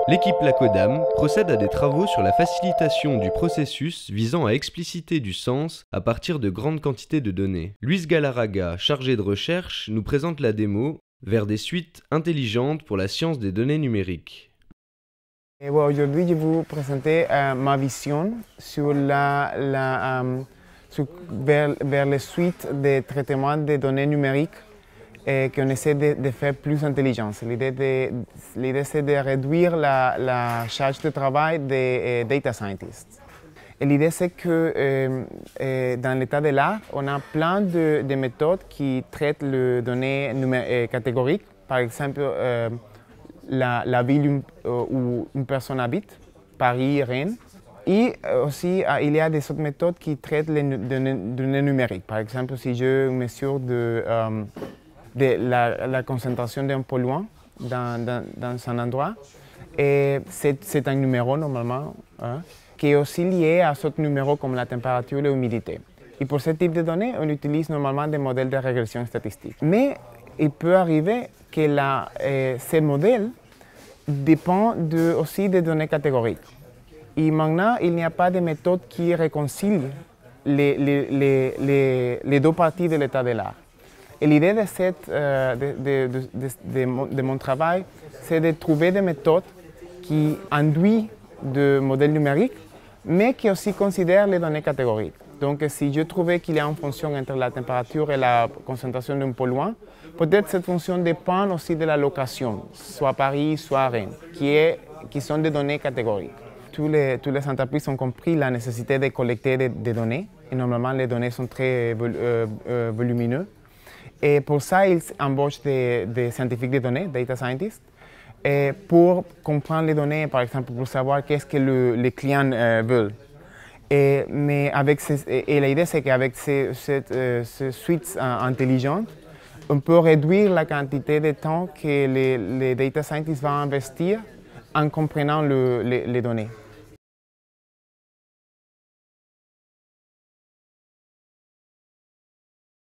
L'équipe Lacodam procède à des travaux sur la facilitation du processus visant à expliciter du sens à partir de grandes quantités de données. Luis Galarraga, chargé de recherche, nous présente la démo vers des suites intelligentes pour la science des données numériques. Aujourd'hui, je vais vous présenter ma vision sur vers les suites de traitement des données numériques qu'on essaie de faire plus intelligentes. L'idée, c'est de réduire la charge de travail des data scientists. Et l'idée, c'est que dans l'état de l'art, on a plein de méthodes qui traitent les données catégoriques. Par exemple, la ville où une personne habite, Paris, Rennes. Et aussi, il y a des autres méthodes qui traitent les données numériques. Par exemple, si je mesure la concentration d'un polluant dans un endroit, c'est un numéro normalement, qui est aussi lié à d'autres numéros comme la température et l'humidité. Et pour ce type de données, on utilise normalement des modèles de régression statistique. Mais il peut arriver que ces modèles dépendent aussi des données catégoriques. Et maintenant, il n'y a pas de méthode qui réconcilie les deux parties de l'état de l'art. Et l'idée de mon travail, c'est de trouver des méthodes qui induisent des modèles numériques, mais qui aussi considèrent les données catégoriques. Donc, si je trouvais qu'il y a une fonction entre la température et la concentration d'un polluant, peut-être cette fonction dépend aussi de la location, soit Paris, soit Rennes, qui sont des données catégoriques. Toutes les entreprises ont compris la nécessité de collecter des données, et normalement les données sont très volumineuses. Et pour ça, ils embauchent des scientifiques de données, data scientists, pour comprendre les données, par exemple, pour savoir qu'est-ce que les clients veulent. Et l'idée, c'est qu'avec ces suites intelligentes, on peut réduire la quantité de temps que les data scientists vont investir en comprenant les données.